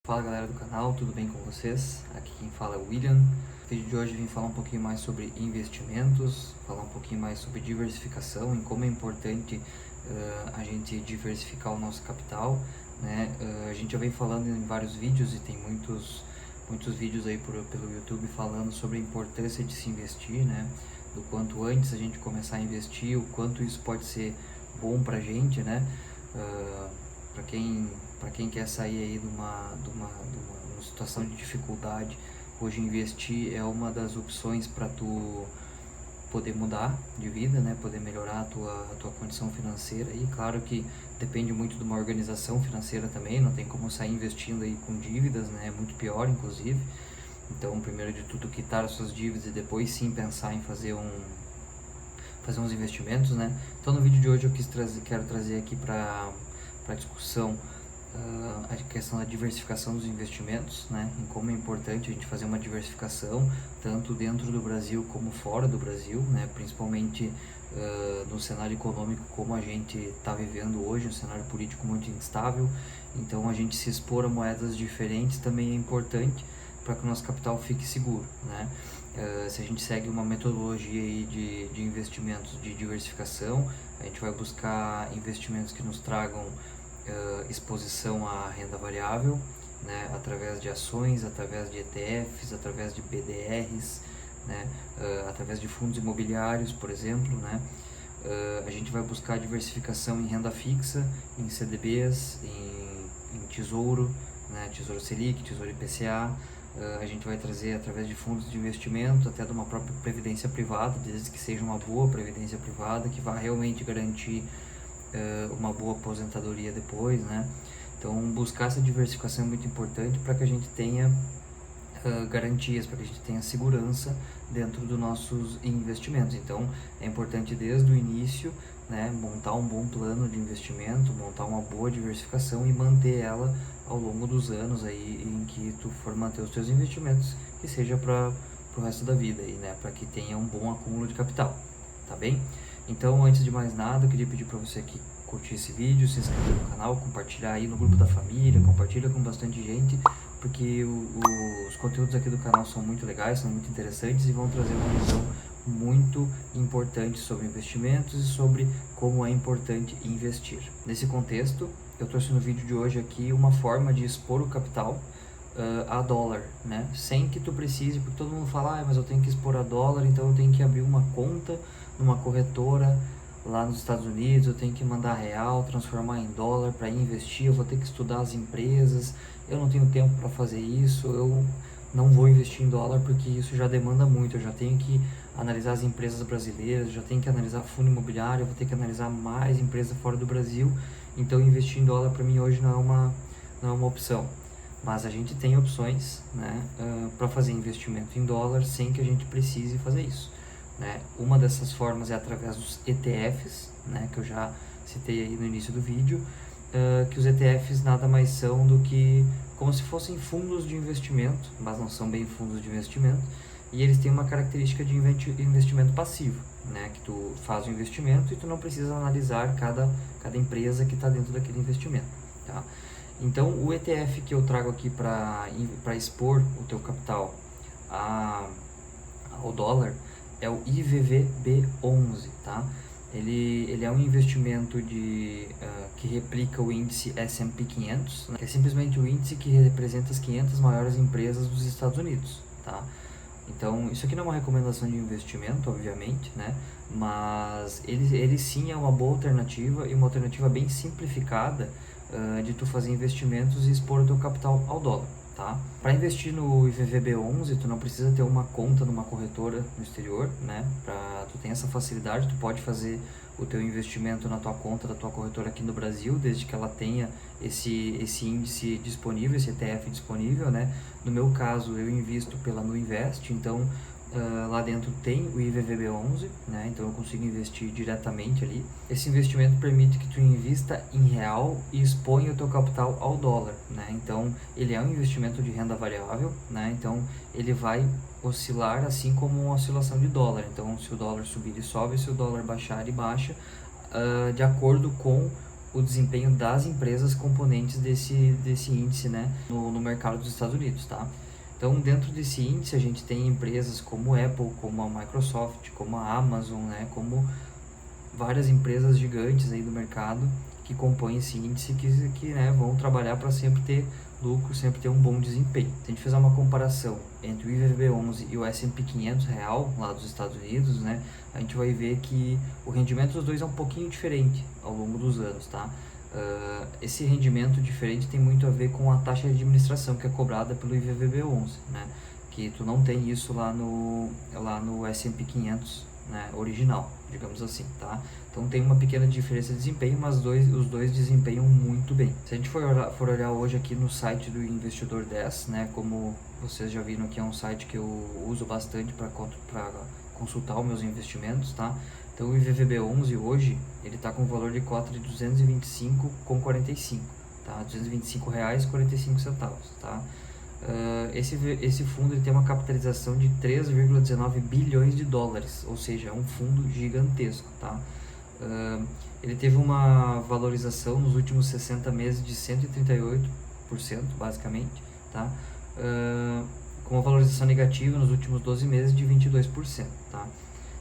Fala galera do canal, tudo bem com vocês? Aqui quem fala é o William. No vídeo de hoje eu vim falar um pouquinho mais sobre investimentos, falar um pouquinho mais sobre diversificação e como é importante a gente diversificar o nosso capital, né? A gente já vem falando em vários vídeos e tem muitos vídeos aí pelo YouTube falando sobre a importância de se investir, né? Do quanto antes a gente começar a investir, o quanto isso pode ser bom pra gente, né? Para quem quer sair aí de uma situação de dificuldade, hoje investir é uma das opções para tu poder mudar de vida, né? Poder melhorar a tua condição financeira. E claro que depende muito de uma organização financeira também, não tem como sair investindo aí com dívidas, né? É muito pior, inclusive. Então, primeiro de tudo, quitar as suas dívidas e depois sim pensar em fazer uns investimentos, né? Então, no vídeo de hoje eu quero trazer aqui para discussão a questão da diversificação dos investimentos, né? Em como é importante a gente fazer uma diversificação tanto dentro do Brasil como fora do Brasil, né? Principalmente no cenário econômico como a gente está vivendo hoje, um cenário político muito instável. Então, a gente se expor a moedas diferentes também é importante para que o nosso capital fique seguro, né? Se a gente segue uma metodologia aí de investimentos de diversificação, a gente vai buscar investimentos que nos tragam exposição à renda variável, né? Através de ações, através de ETFs, através de BDRs, né? Através de fundos imobiliários, por exemplo, né? A gente vai buscar diversificação em renda fixa, em CDBs, em tesouro, né? Tesouro Selic, Tesouro IPCA. A gente vai trazer através de fundos de investimento, até de uma própria previdência privada, desde que seja uma boa previdência privada, que vá realmente garantir uma boa aposentadoria depois, né? Então, buscar essa diversificação é muito importante para que a gente tenha garantias, para que a gente tenha segurança dentro dos nossos investimentos. Então, é importante desde o início, né, montar um bom plano de investimento, montar uma boa diversificação e manter ela ao longo dos anos aí em que tu for manter os teus investimentos, que seja para o resto da vida aí, né, para que tenha um bom acúmulo de capital, tá bem? Então, antes de mais nada, eu queria pedir para você que curtir esse vídeo, se inscrever no canal, compartilhar aí no grupo da família, compartilha com bastante gente, porque os conteúdos aqui do canal são muito legais, são muito interessantes e vão trazer uma visão muito importante sobre investimentos e sobre como é importante investir. Nesse contexto, eu trouxe no vídeo de hoje aqui uma forma de expor o capital a dólar, né? Sem que tu precise, porque todo mundo fala, mas eu tenho que expor a dólar, então eu tenho que abrir uma conta numa corretora lá nos Estados Unidos, eu tenho que mandar real, transformar em dólar para investir, eu vou ter que estudar as empresas, eu não tenho tempo para fazer isso, eu não vou investir em dólar porque isso já demanda muito, eu já tenho que analisar as empresas brasileiras, já tenho que analisar fundo imobiliário, eu vou ter que analisar mais empresas fora do Brasil, então investir em dólar para mim hoje não é uma opção. Mas a gente tem opções, né, para fazer investimento em dólar sem que a gente precise fazer isso, né? Uma dessas formas é através dos ETFs, né, que eu já citei aí no início do vídeo, que os ETFs nada mais são do que como se fossem fundos de investimento, mas não são bem fundos de investimento, e eles têm uma característica de investimento passivo, né, que tu faz o investimento e tu não precisa analisar cada empresa que está dentro daquele investimento, tá? Então, o ETF que eu trago aqui para expor o teu capital ao dólar é o IVVB11, tá? Ele é um investimento que replica o índice S&P 500, né? Que é simplesmente o índice que representa as 500 maiores empresas dos Estados Unidos, tá? Então, isso aqui não é uma recomendação de investimento, obviamente, né? Mas ele sim é uma boa alternativa e uma alternativa bem simplificada de tu fazer investimentos e expor o teu capital ao dólar, tá? Para investir no IVVB11, tu não precisa ter uma conta numa corretora no exterior, né? Tu tem essa facilidade, tu pode fazer o teu investimento na tua conta da tua corretora aqui no Brasil, desde que ela tenha esse índice disponível, esse ETF disponível, né? No meu caso, eu invisto pela Nuinvest, então lá dentro tem o IVVB11, né? Então eu consigo investir diretamente ali. Esse investimento permite que tu invista em real e exponha o teu capital ao dólar, né? Então ele é um investimento de renda variável, né? Então ele vai oscilar assim como uma oscilação de dólar. Então se o dólar subir ele sobe, se o dólar baixar ele baixa, de acordo com o desempenho das empresas componentes desse índice, né, no mercado dos Estados Unidos, tá? Então, dentro desse índice, a gente tem empresas como a Apple, como a Microsoft, como a Amazon, né, como várias empresas gigantes aí do mercado que compõem esse índice que né, vão trabalhar para sempre ter lucro, sempre ter um bom desempenho. Se a gente fizer uma comparação entre o IVVB11 e o S&P 500 real, lá dos Estados Unidos, né, a gente vai ver que o rendimento dos dois é um pouquinho diferente ao longo dos anos, tá? Esse rendimento diferente tem muito a ver com a taxa de administração que é cobrada pelo IVVB11, né? Que tu não tem isso lá no S&P 500, né, original, digamos assim, tá? Então tem uma pequena diferença de desempenho, mas os dois desempenham muito bem. Se a gente for olhar hoje aqui no site do Investidor 10, né, como vocês já viram aqui, é um site que eu uso bastante para consultar os meus investimentos, tá? Então o IVVB11 hoje, ele está com um valor de cota de 225,45, tá? R$225,45, tá? Esse fundo ele tem uma capitalização de 3,19 bilhões de dólares, ou seja, é um fundo gigantesco, tá? Ele teve uma valorização nos últimos 60 meses de 138%, basicamente, tá? Com uma valorização negativa nos últimos 12 meses de 22%, tá?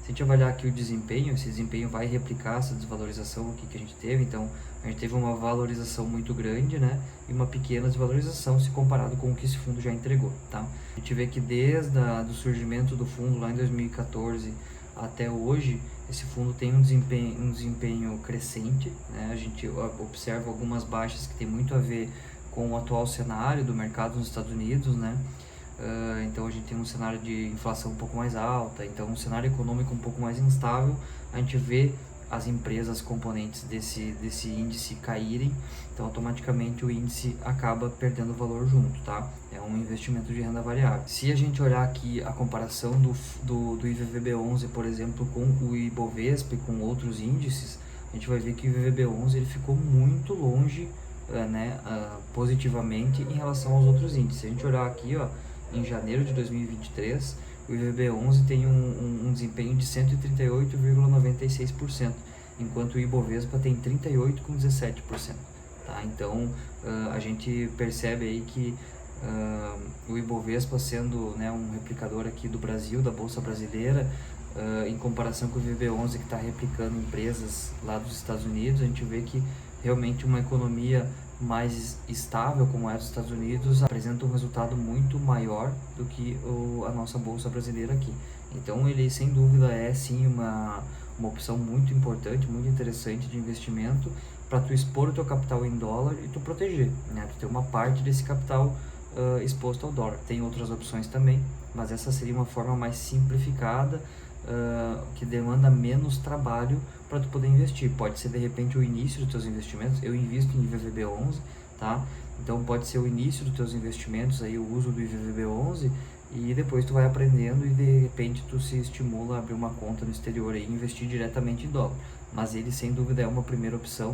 Se a gente avaliar aqui o desempenho, esse desempenho vai replicar essa desvalorização aqui que a gente teve. Então, a gente teve uma valorização muito grande, né? E uma pequena desvalorização se comparado com o que esse fundo já entregou, tá? A gente vê que desde o surgimento do fundo lá em 2014 até hoje, esse fundo tem um desempenho crescente, né? A gente observa algumas baixas que tem muito a ver com o atual cenário do mercado nos Estados Unidos, né? Então a gente tem um cenário de inflação um pouco mais alta, então um cenário econômico um pouco mais instável. A gente vê as empresas componentes desse índice caírem, então automaticamente o índice acaba perdendo valor junto, tá? É um investimento de renda variável. Se a gente olhar aqui a comparação do IVVB11, por exemplo, com o Ibovespa e com outros índices, a gente vai ver que o IVVB11 ele ficou muito longe, né, positivamente em relação aos outros índices. Se a gente olhar aqui, ó, em janeiro de 2023, o IVVB11 tem um desempenho de 138,96%, enquanto o Ibovespa tem 38,17%. Tá? Então, a gente percebe aí que o Ibovespa sendo, né, um replicador aqui do Brasil, da Bolsa Brasileira, em comparação com o IVVB11 que está replicando empresas lá dos Estados Unidos, a gente vê que realmente uma economia mais estável como é dos Estados Unidos apresenta um resultado muito maior do que a nossa bolsa brasileira aqui. Então ele sem dúvida é sim uma opção muito importante, muito interessante de investimento para tu expor o teu capital em dólar e tu proteger, né? Tu ter uma parte desse capital exposto ao dólar. Tem outras opções também, mas essa seria uma forma mais simplificada, que demanda menos trabalho para tu poder investir. Pode ser de repente o início dos teus investimentos. Eu invisto em IVVB11, tá? Então pode ser o início dos teus investimentos aí, o uso do IVVB11, e depois tu vai aprendendo e de repente tu se estimula a abrir uma conta no exterior e investir diretamente em dólar. Mas ele sem dúvida é uma primeira opção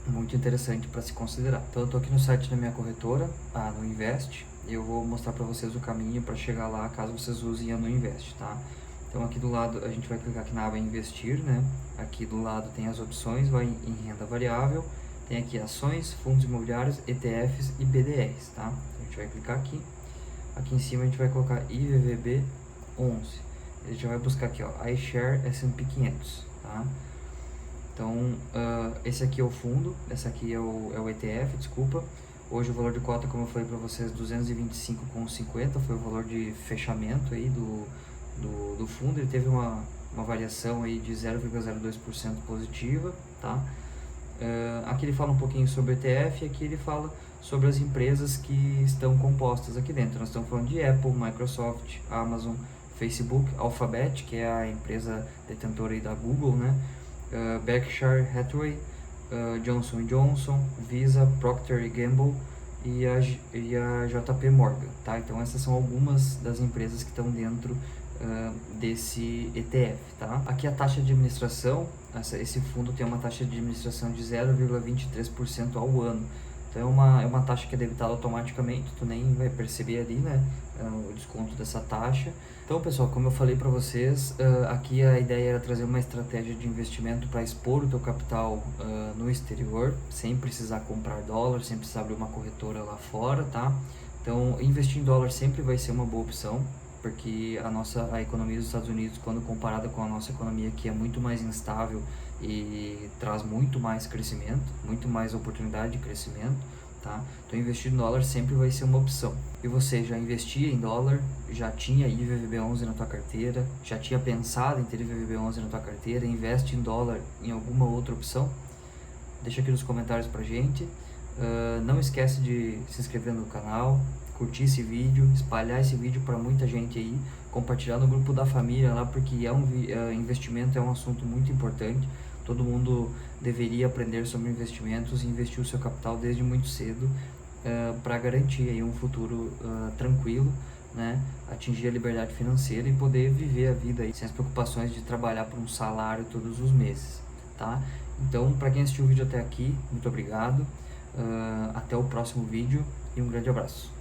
muito interessante para se considerar. Então eu tô aqui no site da minha corretora, no Invest, e eu vou mostrar para vocês o caminho para chegar lá caso vocês usem a no Invest, tá? Então aqui do lado a gente vai clicar aqui na aba investir, né? Aqui do lado tem as opções, vai em renda variável, tem aqui ações, fundos imobiliários, ETFs e BDRs, tá? A gente vai clicar aqui, aqui em cima a gente vai colocar IVVB11, a gente vai buscar aqui, ó, iShare S&P 500, tá? Então esse aqui é o fundo, esse aqui é o ETF, desculpa. Hoje o valor de cota, como eu falei para vocês, 225,50 foi o valor de fechamento aí do fundo. Ele teve uma variação aí de 0,02% positiva, tá? Aqui ele fala um pouquinho sobre ETF, e aqui ele fala sobre as empresas que estão compostas aqui dentro. Nós estamos falando de Apple, Microsoft, Amazon, Facebook, Alphabet, que é a empresa detentora aí da Google, né? Berkshire Hathaway, Johnson Johnson, Visa, Procter & Gamble e a JP Morgan, tá? Então essas são algumas das empresas que estão dentro desse ETF, tá? Aqui a taxa de administração, esse fundo tem uma taxa de administração de 0,23% ao ano, Então é uma taxa que é debitada automaticamente, tu nem vai perceber ali, né, o desconto dessa taxa. Então, pessoal, como eu falei para vocês, aqui a ideia era trazer uma estratégia de investimento para expor o teu capital no exterior, sem precisar comprar dólar, sem precisar abrir uma corretora lá fora, tá? Então, investir em dólar sempre vai ser uma boa opção, porque a economia dos Estados Unidos, quando comparada com a nossa economia, que é muito mais instável e traz muito mais crescimento, muito mais oportunidade de crescimento, tá? Então, investir em dólar sempre vai ser uma opção. E você já investia em dólar, já tinha IVVB11 na tua carteira, já tinha pensado em ter IVVB11 na tua carteira, investe em dólar em alguma outra opção? Deixa aqui nos comentários pra gente. Não esquece de se inscrever no canal, curtir esse vídeo, espalhar esse vídeo para muita gente aí, compartilhar no grupo da família lá, porque investimento é um assunto muito importante. Todo mundo deveria aprender sobre investimentos e investir o seu capital desde muito cedo, para garantir aí um futuro tranquilo, né? Atingir a liberdade financeira e poder viver a vida aí sem as preocupações de trabalhar por um salário todos os meses, tá? Então, para quem assistiu o vídeo até aqui, muito obrigado. Até o próximo vídeo e um grande abraço.